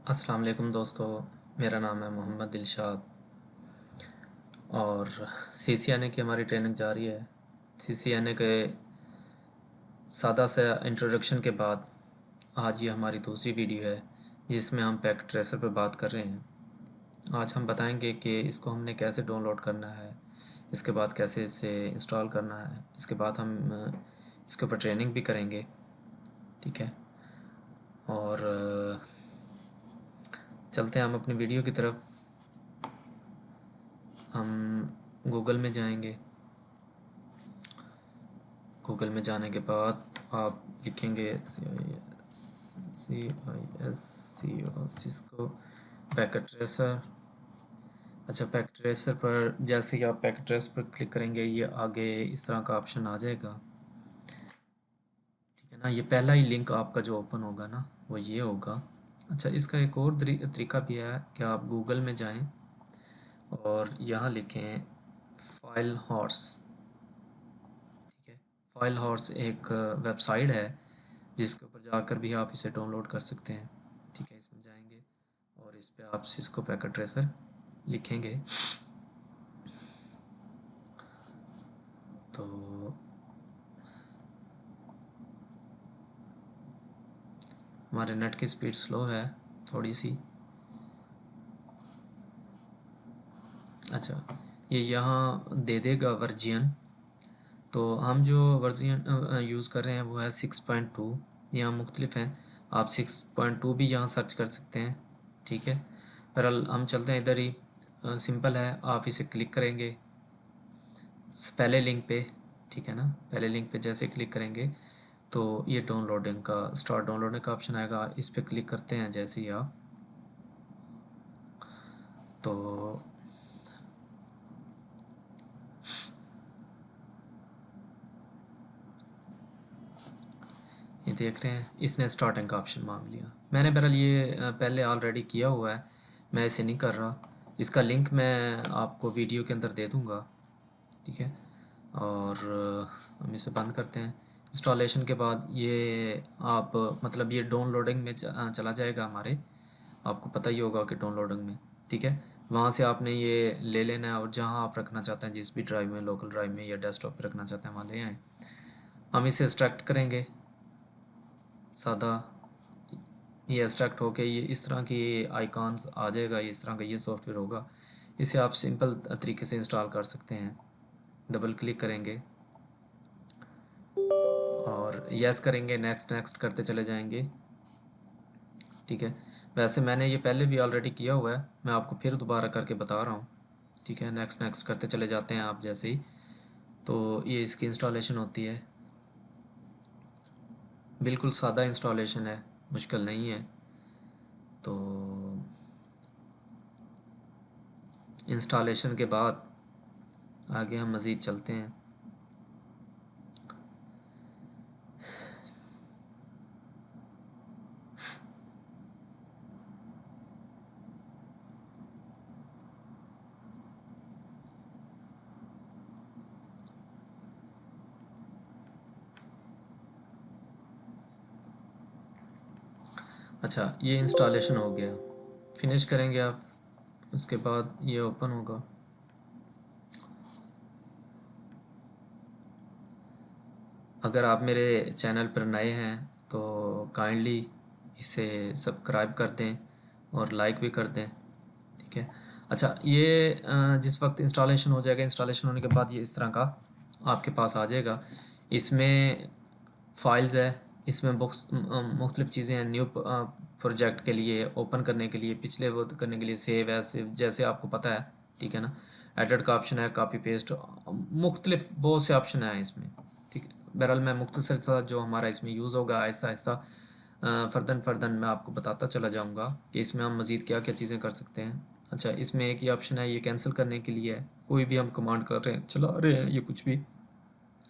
अस्सलाम वालेकुम दोस्तों। मेरा नाम है मोहम्मद दिलशाद और सीसीएनए की हमारी ट्रेनिंग जारी है। सीसीएनए के सादा से इंट्रोडक्शन के बाद आज ये हमारी दूसरी वीडियो है जिसमें हम पैकेट ट्रेसर पर बात कर रहे हैं। आज हम बताएंगे कि इसको हमने कैसे डाउनलोड करना है, इसके बाद कैसे इसे इंस्टॉल करना है, इसके बाद हम इसके ऊपर ट्रेनिंग भी करेंगे। ठीक है, और चलते हैं हम अपनी वीडियो की तरफ। हम गूगल में जाएंगे। गूगल में जाने के बाद आप लिखेंगे CISCO सिस्को पैकेट ट्रेसर। अच्छा, पैकेट ट्रेसर पर जैसे कि आप पैकेट ट्रेसर पर क्लिक करेंगे ये आगे इस तरह का ऑप्शन आ जाएगा। ठीक है ना, ये पहला ही लिंक आपका जो ओपन होगा ना वो ये होगा। अच्छा, इसका एक और तरीका भी है कि आप गूगल में जाएं और यहाँ लिखें फाइल हॉर्स। ठीक है, फाइल हॉर्स एक वेबसाइट है जिसके ऊपर जाकर भी आप इसे डाउनलोड कर सकते हैं। ठीक है, इसमें जाएंगे और इस पे आप सिस्को पैकेट ट्रेसर लिखेंगे तो हमारे नेट की स्पीड स्लो है थोड़ी सी। अच्छा, ये यहाँ दे देगा वर्जन। तो हम जो वर्जन यूज़ कर रहे हैं वो है 6.2। यहाँ मुख्तलिफ हैं, आप 6.2 भी यहाँ सर्च कर सकते हैं। ठीक है, पर हम चलते हैं इधर ही। सिंपल है, आप इसे क्लिक करेंगे पहले लिंक पे। ठीक है ना, पहले लिंक पे जैसे क्लिक करेंगे तो ये डाउनलोडिंग का स्टार्ट डाउनलोडिंग का ऑप्शन आएगा। इस पे क्लिक करते हैं जैसे ही आप, तो ये देख रहे हैं इसने स्टार्टिंग का ऑप्शन मांग लिया। मैंने बहरहाल ये पहले ऑलरेडी किया हुआ है, मैं इसे नहीं कर रहा। इसका लिंक मैं आपको वीडियो के अंदर दे दूँगा। ठीक है, और हम इसे बंद करते हैं। इंस्टॉलेशन के बाद ये आप मतलब ये डाउनलोडिंग में चला जाएगा हमारे। आपको पता ही होगा कि डाउनलोडिंग में, ठीक है, वहाँ से आपने ये ले लेना है और जहाँ आप रखना चाहते हैं जिस भी ड्राइव में, लोकल ड्राइव में या डेस्कटॉप पे रखना चाहते हैं वहाँ ले आएँ। हम इसे एक्सट्रैक्ट करेंगे सादा। ये एक्सट्रैक्ट होके ये इस तरह की आइकॉन्स आ जाएगा, इस तरह का ये सॉफ्टवेयर होगा। इसे आप सिंपल तरीके से इंस्टॉल कर सकते हैं। डबल क्लिक करेंगे और यस करेंगे, नेक्स्ट नेक्स्ट करते चले जाएंगे। ठीक है, वैसे मैंने ये पहले भी ऑलरेडी किया हुआ है, मैं आपको फिर दोबारा करके बता रहा हूँ। ठीक है, नेक्स्ट नेक्स्ट करते चले जाते हैं आप जैसे ही, तो ये इसकी इंस्टॉलेशन होती है। बिल्कुल सादा इंस्टॉलेशन है, मुश्किल नहीं है। तो इंस्टॉलेशन के बाद आगे हम मज़ीद चलते हैं। अच्छा, ये इंस्टॉलेशन हो गया, फिनिश करेंगे आप, उसके बाद ये ओपन होगा। अगर आप मेरे चैनल पर नए हैं तो काइंडली इसे सब्सक्राइब कर दें और लाइक भी कर दें। ठीक है, अच्छा, ये जिस वक्त इंस्टॉलेशन हो जाएगा, इंस्टॉलेशन होने के बाद ये इस तरह का आपके पास आ जाएगा। इसमें फाइल्स है, इसमें बुक्स मुख्तलिफ चीज़ें हैं। न्यू प्रोजेक्ट के लिए, ओपन करने के लिए, पिछले वो करने के लिए, सेव है सेव जैसे आपको पता है। ठीक है ना, एडिट का ऑप्शन है, कॉपी पेस्ट, मुख्तलिफ बहुत से ऑप्शन हैं इसमें। ठीक है, बहरहाल मैं मुख्तसर सा जो हमारा इसमें यूज़ होगा आहिस्ता आहिस्ता फ़र्दन फ़र्दन मैं आपको बताता चला जाऊँगा कि इसमें हम मज़ीद क्या क्या चीज़ें कर सकते हैं। अच्छा, इसमें एक ही ऑप्शन है, ये कैंसिल करने के लिए है। कोई भी हम कमांड कर रहे हैं, चला रहे हैं, ये कुछ भी,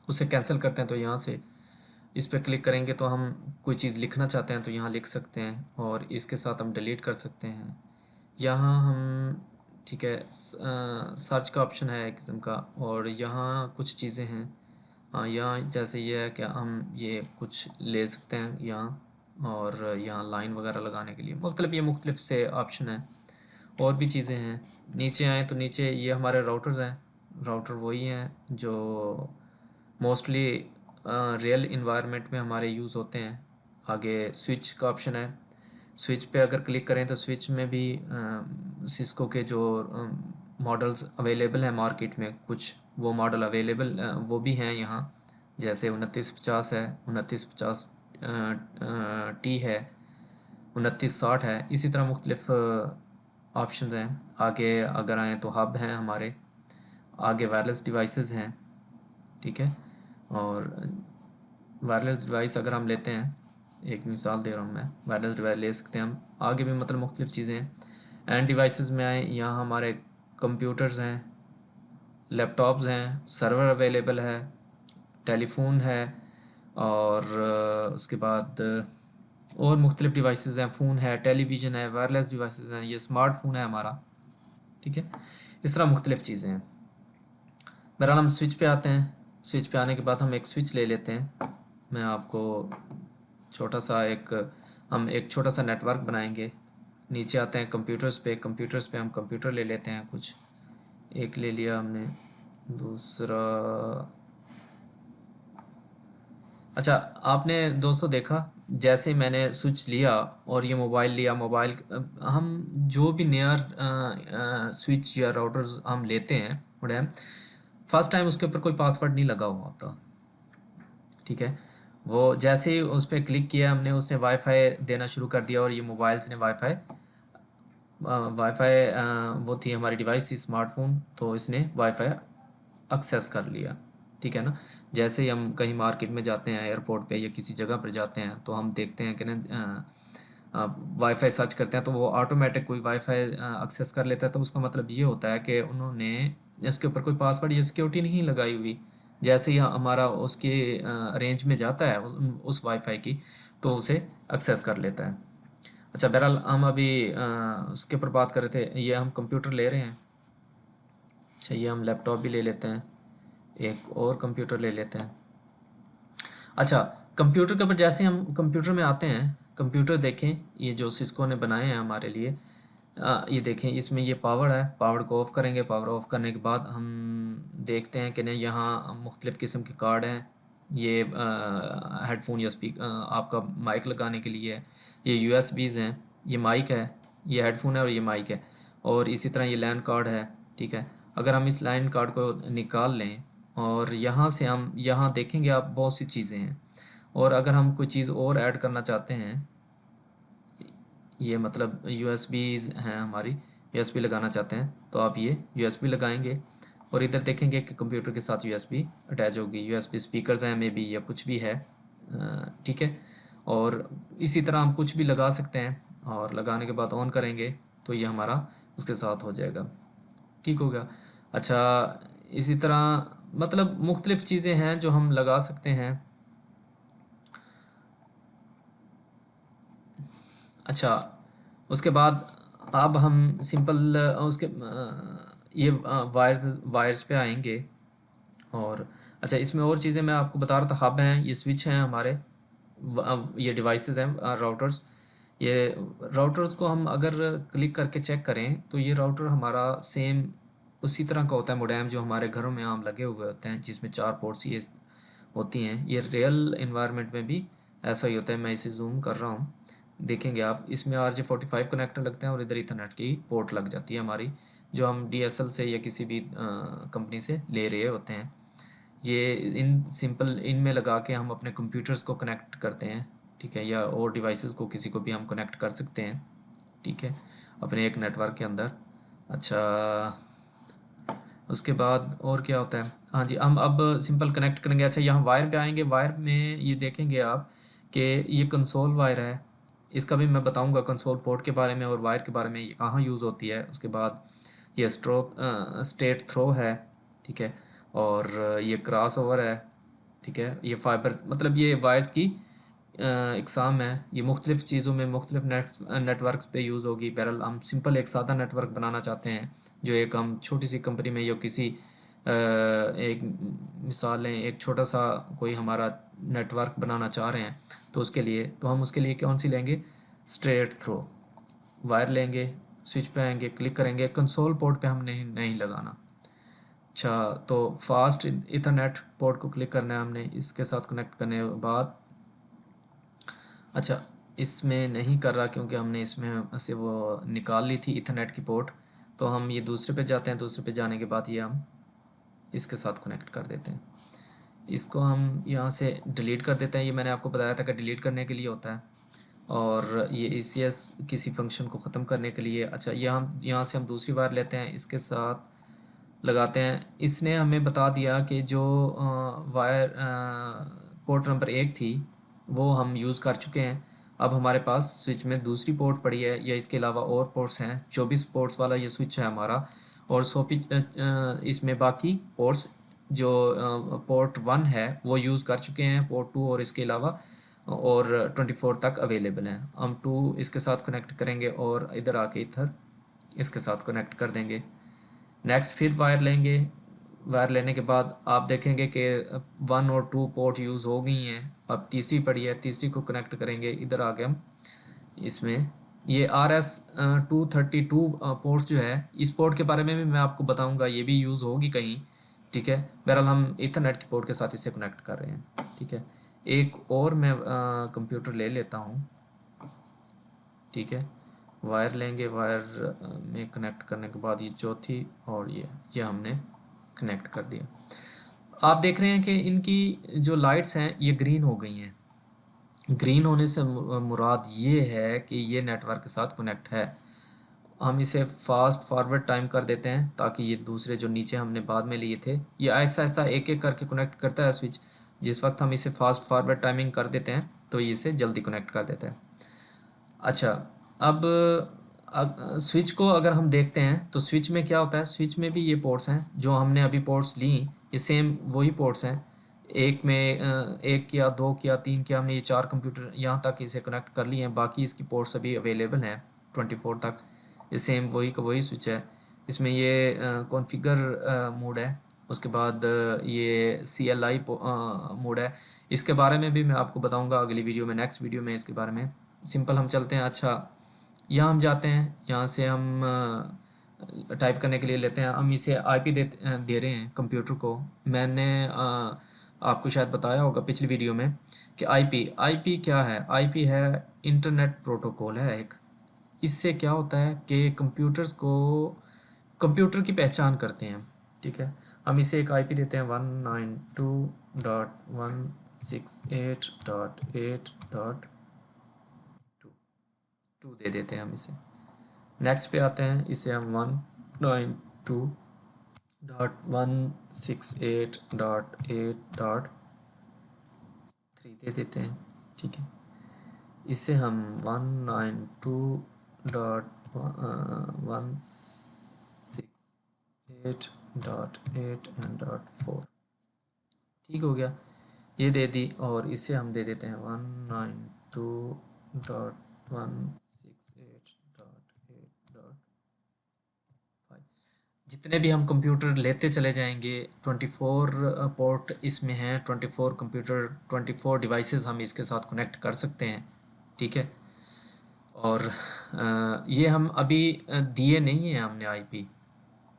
उसे कैंसिल करते हैं तो यहाँ से इस पर क्लिक करेंगे तो हम कोई चीज़ लिखना चाहते हैं तो यहाँ लिख सकते हैं और इसके साथ हम डिलीट कर सकते हैं। यहाँ हम, ठीक है, सर्च का ऑप्शन है एक किस्म का, और यहाँ कुछ चीज़ें हैं। हाँ, यहाँ जैसे ये है कि हम ये कुछ ले सकते हैं यहाँ। और यहाँ लाइन वगैरह लगाने के लिए मतलब ये मुख्तलिफ से ऑप्शन हैं। और भी चीज़ें हैं। नीचे आएँ तो नीचे ये हमारे राउटर्स हैं। राउटर वही हैं जो मोस्टली रियल इन्वायरमेंट में हमारे यूज़ होते हैं। आगे स्विच का ऑप्शन है। स्विच पे अगर क्लिक करें तो स्विच में भी सिस्को के जो मॉडल्स अवेलेबल हैं मार्केट में, कुछ वो मॉडल अवेलेबल वो भी हैं यहाँ। जैसे 2950 है, 2950 टी है, 2960 है। इसी तरह मुख्तलिफ ऑप्शन हैं। आगे अगर आएँ तो हब हैं हमारे। आगे वायरलेस डिवाइसेस हैं, ठीक है। और वायरलेस डिवाइस अगर हम लेते हैं, एक मिसाल दे रहा हूँ मैं, वायरलेस डिवाइस ले सकते हैं हम। आगे भी मतलब मुख्तलिफ चीज़ें हैं। एंड डिवाइसेस में आए, यहाँ हमारे कंप्यूटर्स हैं, लैपटॉप्स हैं, सर्वर अवेलेबल है, टेलीफोन है, और उसके बाद और मुख्तलिफ डिवाइसेस हैं। फ़ोन है, टेलीविज़न है, वायरलेस डिवाइसेस हैं, ये स्मार्टफोन है हमारा, ठीक है। इस तरह मुख्तलिफ चीज़ें हैं। बहरहाल हम स्विच पे आते हैं। स्विच पे आने के बाद हम एक स्विच ले लेते हैं। मैं आपको छोटा सा एक हम एक छोटा सा नेटवर्क बनाएंगे। नीचे आते हैं कंप्यूटर्स पे। कंप्यूटर्स पे हम कंप्यूटर ले लेते हैं कुछ। एक ले लिया हमने, दूसरा। अच्छा, आपने दोस्तों देखा, जैसे मैंने स्विच लिया और ये मोबाइल लिया, मोबाइल हम जो भी नया स्विच या राउटर्स हम लेते हैं मॉडेम, फर्स्ट टाइम उसके ऊपर कोई पासवर्ड नहीं लगा हुआ होता, ठीक है। वो जैसे ही उस पर क्लिक किया हमने, उसने वाईफाई देना शुरू कर दिया, और ये मोबाइल्स ने वाईफाई वाईफाई वो थी हमारी डिवाइस थी स्मार्टफोन, तो इसने वाईफाई एक्सेस कर लिया, ठीक है ना। जैसे ही हम कहीं मार्केट में जाते हैं, एयरपोर्ट पे या किसी जगह पर जाते हैं, तो हम देखते हैं कि ना वाईफाई सर्च करते हैं तो वो ऑटोमेटिक कोई वाईफाई एक्सेस कर लेता है। तो उसका मतलब ये होता है कि उन्होंने इसके ऊपर कोई पासवर्ड या सिक्योरिटी नहीं लगाई हुई। जैसे ही हमारा उसके रेंज में जाता है उस वाईफाई की, तो उसे एक्सेस कर लेता है। अच्छा, बहरहाल हम अभी उसके ऊपर बात कर रहे थे। ये हम कंप्यूटर ले रहे हैं। अच्छा, ये हम लैपटॉप भी ले लेते हैं, एक और कंप्यूटर ले लेते हैं। अच्छा, कंप्यूटर के ऊपर जैसे हम कंप्यूटर में आते हैं, कंप्यूटर देखें, ये जो सिस्को ने बनाए हैं हमारे लिए, ये देखें, इसमें ये पावर है। पावर को ऑफ़ करेंगे। पावर ऑफ़ करने के बाद हम देखते हैं कि नहीं, यहाँ मुख्तलिफ़ किस्म के कार्ड हैं। ये हेडफोन या आपका माइक लगाने के लिए है। ये यूएसबीज़ हैं। ये माइक है, ये हेडफोन है, और ये माइक है। और इसी तरह ये लैन कार्ड है, ठीक है। अगर हम इस लाइन कार्ड को निकाल लें, और यहाँ से हम यहाँ देखेंगे आप, बहुत सी चीज़ें हैं। और अगर हम कोई चीज़ और ऐड करना चाहते हैं, ये मतलब यूएसबीज़ हैं हमारी, यूएसबी लगाना चाहते हैं, तो आप ये यूएसबी लगाएंगे। और इधर देखेंगे कि कंप्यूटर के साथ यूएसबी अटैच होगी। यूएसबी स्पीकर्स हैं मे बी, या कुछ भी है, ठीक है। और इसी तरह हम कुछ भी लगा सकते हैं, और लगाने के बाद ऑन करेंगे तो ये हमारा उसके साथ हो जाएगा, ठीक हो गया। अच्छा, इसी तरह मतलब मुख्तलिफ़ चीज़ें हैं जो हम लगा सकते हैं। अच्छा, उसके बाद अब हम सिंपल ये वायर्स वायर्स पे आएंगे। और अच्छा, इसमें और चीज़ें मैं आपको बता रहा था। हब हैं, ये स्विच हैं हमारे, ये डिवाइसेस हैं, राउटर्स। ये राउटर्स को हम अगर क्लिक करके चेक करें तो ये राउटर हमारा सेम उसी तरह का होता है मोडेम जो हमारे घरों में आम लगे हुए होते हैं, जिसमें 4 पोर्ट्स ये होती हैं। ये रियल इन्वायरमेंट में भी ऐसा ही होता है। मैं इसे जूम कर रहा हूँ, देखेंगे आप, इसमें RJ45 कनेक्टर लगते हैं, और इधर ईथरनेट की पोर्ट लग जाती है हमारी, जो हम DSL से या किसी भी कंपनी से ले रहे होते हैं। ये इन सिंपल इनमें लगा के हम अपने कंप्यूटर्स को कनेक्ट करते हैं, ठीक है, या और डिवाइसेस को किसी को भी हम कनेक्ट कर सकते हैं, ठीक है, अपने एक नेटवर्क के अंदर। अच्छा, उसके बाद और क्या होता है? हाँ जी, हम अब सिंपल कनेक्ट करेंगे। अच्छा, यहाँ वायर पे आएंगे। वायर में ये देखेंगे आप कि ये कंसोल वायर है। इसका भी मैं बताऊंगा, कंसोल पोर्ट के बारे में और वायर के बारे में, ये कहाँ यूज़ होती है। उसके बाद ये स्टेट थ्रो है, ठीक है, और ये क्रॉस ओवर है, ठीक है। ये फाइबर मतलब ये वायर्स की इकसाम है। ये मुख्तलिफ़ चीज़ों में मुख्तलिफ नेटवर्क्स पे यूज़ होगी। बहरहाल हम सिंपल एक सादा नेटवर्क बनाना चाहते हैं, जो एक हम छोटी सी कंपनी में या किसी एक मिसाल लें, एक छोटा सा कोई हमारा नेटवर्क बनाना चाह रहे हैं तो उसके लिए, तो हम उसके लिए कौन सी लेंगे, स्ट्रेट थ्रो वायर लेंगे, स्विच पे आएंगे, क्लिक करेंगे, कंसोल पोर्ट पे हम नहीं लगाना। अच्छा, तो फास्ट इथरनेट पोर्ट को क्लिक करना है हमने, इसके साथ कनेक्ट करने के बाद, अच्छा इसमें नहीं कर रहा क्योंकि हमने इसमें से वो निकाल ली थी इथरनेट की पोर्ट। तो हम ये दूसरे पे जाते हैं, दूसरे पे जाने के बाद ये हम इसके साथ कनेक्ट कर देते हैं। इसको हम यहाँ से डिलीट कर देते हैं। ये मैंने आपको बताया था कि डिलीट करने के लिए होता है, और ये ECS किसी फंक्शन को ख़त्म करने के लिए। अच्छा, ये हम यहाँ से हम दूसरी वायर लेते हैं, इसके साथ लगाते हैं। इसने हमें बता दिया कि जो वायर पोर्ट नंबर 1 थी वो हम यूज़ कर चुके हैं। अब हमारे पास स्विच में दूसरी पोर्ट पड़ी है, या इसके अलावा और पोर्ट्स हैं। 24 पोर्ट्स वाला ये स्विच है हमारा, और इसमें बाकी पोर्ट्स जो पोर्ट 1 है वो यूज़ कर चुके हैं, पोर्ट 2 और इसके अलावा और 24 तक अवेलेबल हैं। हम 2 इसके साथ कनेक्ट करेंगे और इधर आके इधर इसके साथ कनेक्ट कर देंगे। नेक्स्ट फिर वायर लेंगे, वायर लेने के बाद आप देखेंगे कि 1 और 2 पोर्ट यूज़ हो गई हैं। अब तीसरी पड़ी है, तीसरी को कनेक्ट करेंगे। इधर आके हम इसमें ये RS-232 पोर्ट्स जो है, इस पोर्ट के बारे में भी मैं आपको बताऊंगा, ये भी यूज़ होगी कहीं। ठीक है, बहरहाल हम इथरनेट की पोर्ट के साथ इसे कनेक्ट कर रहे हैं। ठीक है, एक और मैं कंप्यूटर ले लेता हूँ। ठीक है, वायर लेंगे, वायर में कनेक्ट करने के बाद ये चौथी और ये हमने कनेक्ट कर दिया। आप देख रहे हैं कि इनकी जो लाइट्स हैं ये ग्रीन हो गई हैं। ग्रीन होने से मुराद ये है कि ये नेटवर्क के साथ कनेक्ट है। हम इसे फास्ट फॉरवर्ड टाइम कर देते हैं ताकि ये दूसरे जो नीचे हमने बाद में लिए थे, ये ऐसा ऐसा एक एक करके कनेक्ट करता है स्विच। जिस वक्त हम इसे फास्ट फॉरवर्ड टाइमिंग कर देते हैं तो ये इसे जल्दी कनेक्ट कर देता है। अच्छा, अब स्विच को अगर हम देखते हैं तो स्विच में क्या होता है, स्विच में भी ये पोर्ट्स हैं जो हमने अभी पोर्ट्स ली, ये सेम वही पोर्ट्स हैं। एक में एक या दो या तीन क्या, हमने ये 4 कंप्यूटर यहाँ तक इसे कनेक्ट कर लिए हैं। बाकी इसकी पोर्ट्स अभी अवेलेबल हैं 24 तक। ये सेम वही का वही स्विच है। इसमें ये कॉन्फ़िगर मोड है, उसके बाद ये CLI मोड है। इसके बारे में भी मैं आपको बताऊंगा अगली वीडियो में, नेक्स्ट वीडियो में इसके बारे में। सिंपल हम चलते हैं। अच्छा, यहाँ हम जाते हैं, यहाँ से हम टाइप करने के लिए लेते हैं, हम इसे IP दे रहे हैं कंप्यूटर को। मैंने आपको शायद बताया होगा पिछली वीडियो में कि IP क्या है। IP है इंटरनेट प्रोटोकॉल है एक। इससे क्या होता है कि कंप्यूटर की पहचान करते हैं। ठीक है, हम इसे एक IP देते हैं 192.168.8.2 दे देते हैं हम इसे। नेक्स्ट पे आते हैं, इसे हम 192.168.8.3 दे देते हैं। ठीक है, इसे हम 192.168.8.4 ठीक हो गया, ये दे दी। और इसे हम दे देते हैं 192.168.8.5। जितने भी हम कंप्यूटर लेते चले जाएंगे, 24 पोर्ट इसमें हैं, 24 कंप्यूटर, 24 डिवाइसेस हम इसके साथ कनेक्ट कर सकते हैं। ठीक है, और ये हम अभी दिए नहीं है हमने IP।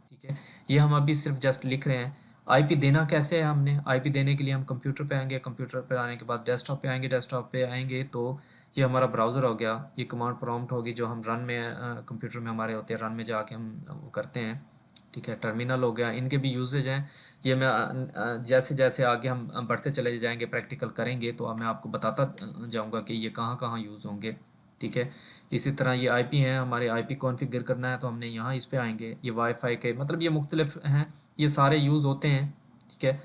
ठीक है, ये हम अभी सिर्फ जस्ट लिख रहे हैं। IP देना कैसे है, हमने IP देने के लिए हम कंप्यूटर पे आएंगे, कंप्यूटर पे आने के बाद डेस्कटॉप पे आएंगे, डेस्कटॉप पे आएंगे तो ये हमारा ब्राउज़र हो गया, ये कमांड प्रॉम्प्ट होगी जो हम रन में कंप्यूटर में हमारे होते हैं, रन में जाके हम वो करते हैं। ठीक है, टर्मिनल हो गया, इनके भी यूजेज हैं। ये मैं जैसे जैसे आगे हम बढ़ते चले जाएंगे, प्रैक्टिकल करेंगे तो अब मैं आपको बताता जाऊंगा कि ये कहाँ कहाँ यूज़ होंगे। ठीक है, इसी तरह ये IP हैं, हमारे IP कॉन्फ़िगर करना है तो हमने यहाँ इस पे आएंगे। ये वाईफाई के मतलब ये मुख्तलिफ हैं, ये सारे यूज़ होते हैं। ठीक है,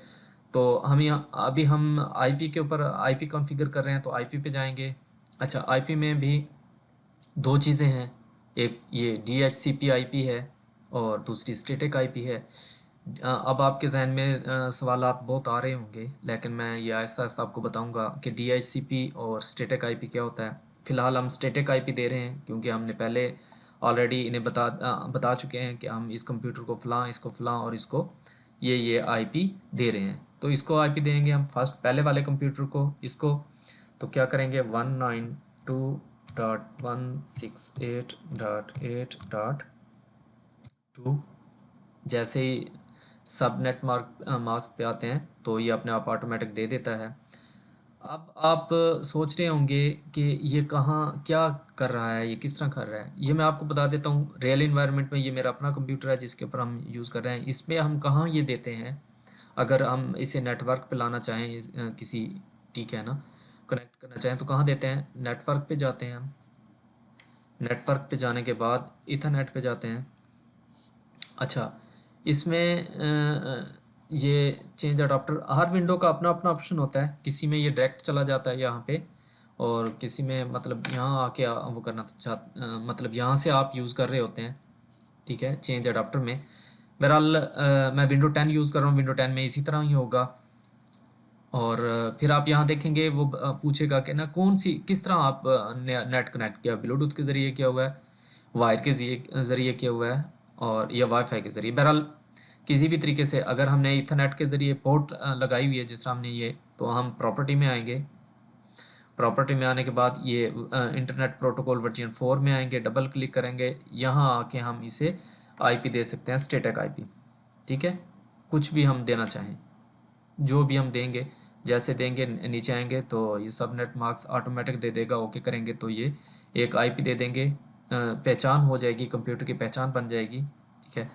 तो हम यहाँ अभी हम IP के ऊपर IP कॉन्फ़िगर कर रहे हैं तो IP पे जाएंगे। अच्छा, IP में भी दो चीज़ें हैं, एक ये DHCP IP है और दूसरी स्टैटिक IP है। अब आपके जहन में सवालात बहुत आ रहे होंगे, लेकिन मैं ये आहिस्ता आहिस्ता आपको बताऊंगा कि DHCP और स्टैटिक IP क्या होता है। फ़िलहाल हम स्टैटिक IP दे रहे हैं क्योंकि हमने पहले ऑलरेडी इन्हें बता चुके हैं कि हम इस कंप्यूटर को फ़लाँ, इसको फ़लाँ और इसको ये आईपी दे रहे हैं। तो इसको आईपी देंगे हम फर्स्ट पहले वाले कंप्यूटर को इसको। तो क्या करेंगे 192.168.8.2। जैसे ही सब नेट मास्क पे आते हैं तो ये अपने आप ऑटोमेटिक दे देता है। अब आप सोच रहे होंगे कि ये कहाँ क्या कर रहा है, ये किस तरह कर रहा है। ये मैं आपको बता देता हूँ। रियल इन्वायरमेंट में ये मेरा अपना कंप्यूटर है जिसके ऊपर हम यूज़ कर रहे हैं। इसमें हम कहाँ ये देते हैं, अगर हम इसे नेटवर्क पे लाना चाहें किसी, ठीक है ना, कनेक्ट करना चाहें तो कहाँ देते हैं, नेटवर्क पे जाते हैं हम। नेटवर्क पे जाने के बाद इथरनेट पे जाते हैं। अच्छा, इसमें ये चेंज अडाप्टर, हर विंडो का अपना अपना ऑप्शन होता है। किसी में ये डायरेक्ट चला जाता है यहाँ पे, और किसी में मतलब यहाँ आके वो करना मतलब यहाँ से आप यूज़ कर रहे होते हैं, ठीक है, चेंज अडाप्टर में। बहरहाल मैं विंडो 10 यूज़ कर रहा हूँ, विंडो 10 में इसी तरह ही होगा। और फिर आप यहाँ देखेंगे वो पूछेगा कि ना कौन सी किस तरह आप नेट कनेक्ट किया, ब्लूटूथ के ज़रिए किया हुआ है, वायर के ज़रिए किया हुआ है, और या वाईफाई के ज़रिए। बहरहाल किसी भी तरीके से अगर हमने ईथरनेट के ज़रिए पोर्ट लगाई हुई है जिस तरह हमने ये, तो हम प्रॉपर्टी में आएंगे। प्रॉपर्टी में आने के बाद ये इंटरनेट प्रोटोकॉल वर्जन 4 में आएंगे, डबल क्लिक करेंगे, यहाँ आके हम इसे आईपी दे सकते हैं, स्टैटिक आईपी। ठीक है, कुछ भी हम देना चाहें, जो भी हम देंगे, जैसे देंगे नीचे आएंगे तो ये सब नेट मार्क्स ऑटोमेटिक दे देगा। ओके करेंगे तो ये एक आईपी दे देंगे, पहचान हो जाएगी, कंप्यूटर की पहचान बन जाएगी। ठीक है,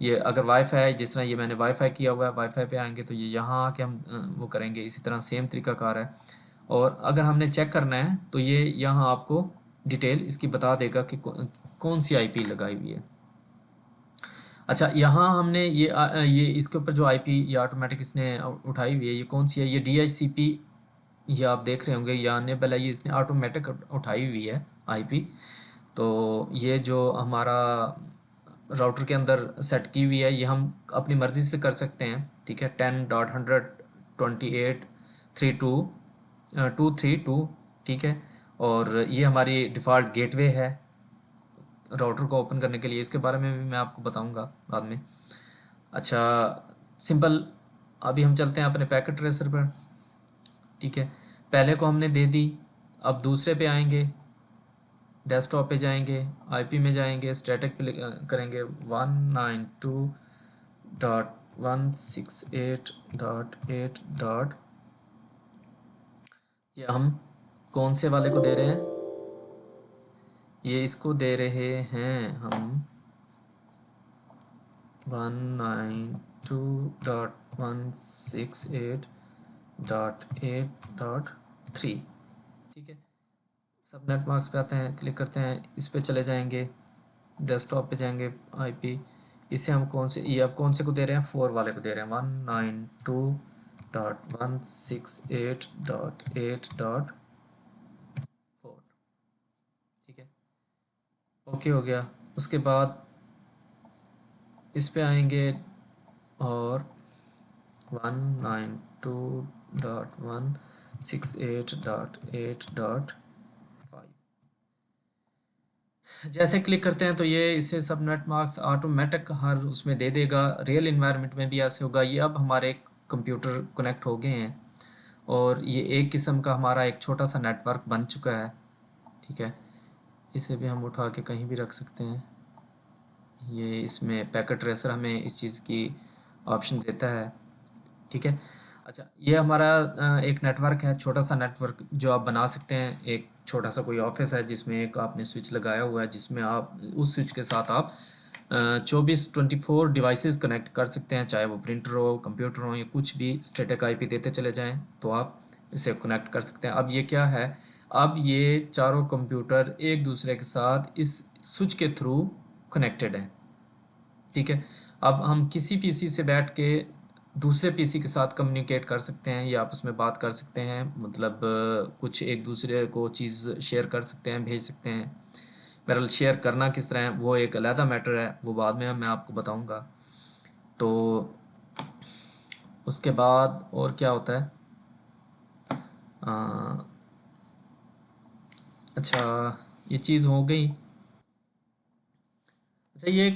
ये अगर वाईफाई है, जिस तरह ये मैंने वाईफाई किया हुआ है, वाईफाई पे आएंगे तो ये यहाँ आके हम वो करेंगे। इसी तरह सेम तरीका कार है। और अगर हमने चेक करना है तो ये यहाँ आपको डिटेल इसकी बता देगा कि कौन सी आईपी लगाई हुई है। अच्छा, यहाँ हमने ये इसके ऊपर जो आईपी ये ऑटोमेटिक इसने उठाई हुई है, ये कौन सी है, ये डीएचसीपी, ये आप देख रहे होंगे, ये आने वाला ये इसने ऑटोमेटिक उठाई हुई है आईपी। तो ये जो हमारा राउटर के अंदर सेट की हुई है, ये हम अपनी मर्ज़ी से कर सकते हैं। ठीक है, 10.128.32.232, ठीक है। और ये हमारी डिफ़ॉल्ट गेटवे है राउटर को ओपन करने के लिए। इसके बारे में भी मैं आपको बताऊंगा बाद में। अच्छा, सिंपल, अभी हम चलते हैं अपने पैकेट ट्रेसर पर। ठीक है, पहले को हमने दे दी, अब दूसरे पे आएंगे, डेस्कटॉप पे जाएंगे, आईपी में जाएंगे, स्टैटिक पे करेंगे 192.168.8. ये हम कौन से वाले को दे रहे हैं, ये इसको दे रहे हैं हम 192.168.8.3। ठीक है, सब नेट मार्क्स पे आते हैं, क्लिक करते हैं, इस पे चले जाएंगे, डेस्कटॉप पे जाएंगे, आईपी, इसे हम कौन से, ये अब कौन से को दे रहे हैं, 4 वाले को दे रहे हैं, 192.168.8.4। ठीक है, ओके हो गया। उसके बाद इस पे आएंगे और 192.168.8.5 जैसे क्लिक करते हैं तो ये इसे सब नेट मार्क्स ऑटोमेटिक हर उसमें दे देगा। रियल इन्वायरमेंट में भी ऐसे होगा। ये अब हमारे कंप्यूटर कनेक्ट हो गए हैं और ये एक किस्म का हमारा एक छोटा सा नेटवर्क बन चुका है। ठीक है, इसे भी हम उठा के कहीं भी रख सकते हैं। ये इसमें पैकेट ट्रेसर हमें इस चीज़ की ऑप्शन देता है। ठीक है, अच्छा, ये हमारा एक नेटवर्क है, छोटा सा नेटवर्क जो आप बना सकते हैं। एक छोटा सा कोई ऑफिस है जिसमें एक आपने स्विच लगाया हुआ है, जिसमें आप उस स्विच के साथ आप 24 डिवाइसेस कनेक्ट कर सकते हैं, चाहे वो प्रिंटर हो, कंप्यूटर हो, या कुछ भी। स्टैटिक आईपी देते चले जाएं तो आप इसे कनेक्ट कर सकते हैं। अब ये क्या है, अब ये चारों कंप्यूटर एक दूसरे के साथ इस स्विच के थ्रू कनेक्टेड हैं। ठीक है, अब हम किसी पीसी से बैठ के दूसरे पीसी के साथ कम्युनिकेट कर सकते हैं या आपस में बात कर सकते हैं, मतलब कुछ एक दूसरे को चीज़ शेयर कर सकते हैं, भेज सकते हैं। बहरहाल शेयर करना किस तरह है वो एक अलहदा मैटर है, वो बाद में मैं आपको बताऊंगा। तो उसके बाद और क्या होता है, आ, अच्छा, ये चीज़ हो गई। अच्छा, ये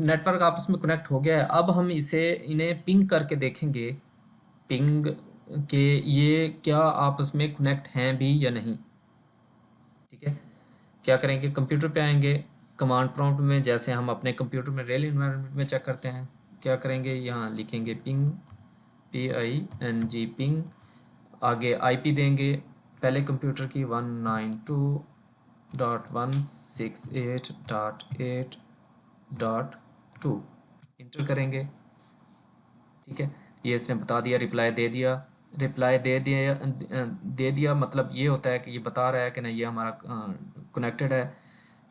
नेटवर्क आपस में कनेक्ट हो गया है। अब हम इसे इन्हें पिंग करके देखेंगे, पिंग के ये क्या आपस में कनेक्ट हैं भी या नहीं। ठीक है, क्या करेंगे, कंप्यूटर पे आएंगे, कमांड प्रॉम्प्ट में जैसे हम अपने कंप्यूटर में रियल इन्वायरमेंट में चेक करते हैं, क्या करेंगे, यहाँ लिखेंगे पिंग, PING पिंग, आगे IP देंगे पहले कंप्यूटर की 192.168.8.2, इंटर करेंगे। ठीक है, ये इसने बता दिया, रिप्लाई दे दिया। रिप्लाई दे दिया मतलब ये होता है कि ये बता रहा है कि नहीं ये हमारा कनेक्टेड है,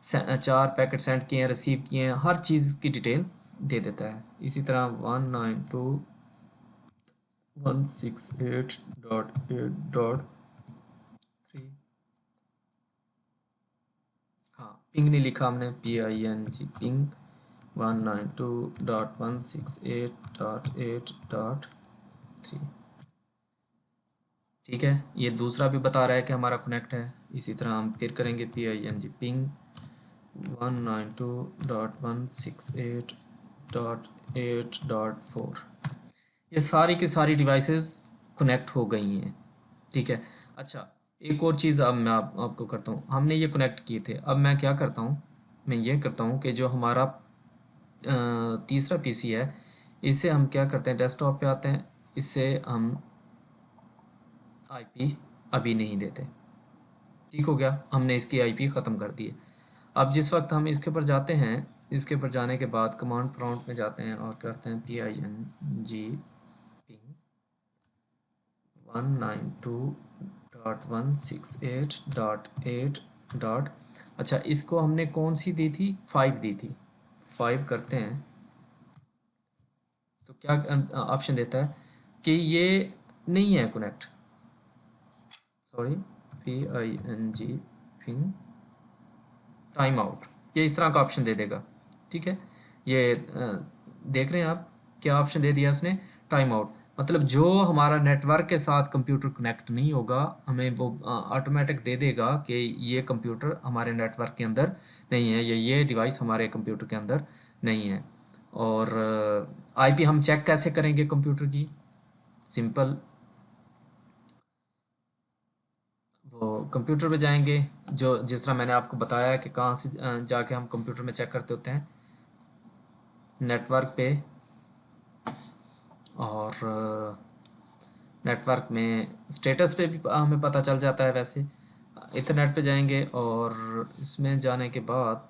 4 पैकेट सेंड किए हैं, रिसीव किए हैं, हर चीज़ की डिटेल दे देता है। इसी तरह 192.168.8.3, हाँ पिंग नहीं लिखा हमने, PING पिंग 192.168.8.3। ठीक है, ये दूसरा भी बता रहा है कि हमारा कनेक्ट है। इसी तरह हम फिर करेंगे PING पिंग 192.168.8.4। ये सारी की सारी डिवाइसेस कनेक्ट हो गई हैं। ठीक है, अच्छा एक और चीज़ अब मैं आपको करता हूँ, हमने ये कनेक्ट किए थे, अब मैं क्या करता हूँ, मैं ये करता हूँ कि जो हमारा तीसरा PC है, इसे हम क्या करते हैं, डेस्कटॉप पे आते हैं, इसे हम IP अभी नहीं देते। ठीक हो गया, हमने इसकी IP ख़त्म कर दी है। अब जिस वक्त हम इसके ऊपर जाते हैं, इसके ऊपर जाने के बाद कमांड प्रॉम्प्ट में जाते हैं और करते हैं PING पिंग 192.168.8 डॉट, अच्छा इसको हमने कौन सी दी थी, 5 दी थी, 5 करते हैं तो क्या ऑप्शन देता है कि ये नहीं है connect, sorry, PING ping time out, ये इस तरह का ऑप्शन दे देगा। ठीक है, ये देख रहे हैं आप क्या ऑप्शन दे दिया उसने, टाइम आउट, मतलब जो हमारा नेटवर्क के साथ कंप्यूटर कनेक्ट नहीं होगा हमें वो ऑटोमेटिक दे देगा कि ये कंप्यूटर हमारे नेटवर्क के अंदर नहीं है, ये डिवाइस हमारे कंप्यूटर के अंदर नहीं है। और IP हम चेक कैसे करेंगे कंप्यूटर की, सिंपल, वो कंप्यूटर पे जाएंगे, जो जिस तरह मैंने आपको बताया कि कहाँ से जाके हम कंप्यूटर में चेक करते होते हैं, नेटवर्क पे, और नेटवर्क में स्टेटस पे भी हमें पता चल जाता है। वैसे इंटरनेट पे जाएंगे और इसमें जाने के बाद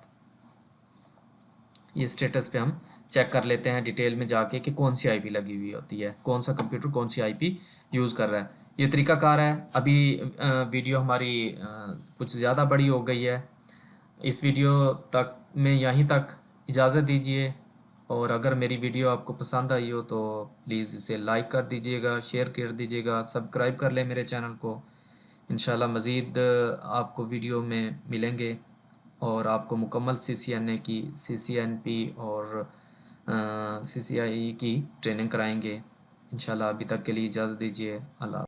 ये स्टेटस पे हम चेक कर लेते हैं डिटेल में जाके कि कौन सी IP लगी हुई होती है, कौन सा कंप्यूटर कौन सी IP यूज़ कर रहा है। ये तरीकाकार है। अभी वीडियो हमारी कुछ ज़्यादा बड़ी हो गई है, इस वीडियो तक में यहीं तक इजाज़त दीजिए। और अगर मेरी वीडियो आपको पसंद आई हो तो प्लीज़ इसे लाइक कर दीजिएगा, शेयर कर दीजिएगा, सब्सक्राइब कर लें मेरे चैनल को। इंशाल्लाह मज़ीद आपको वीडियो में मिलेंगे और आपको मुकम्मल CCNA की, CCNP और CCIE की ट्रेनिंग कराएंगे इंशाल्लाह। अभी तक के लिए इजाज़त दीजिए, अल्लाह।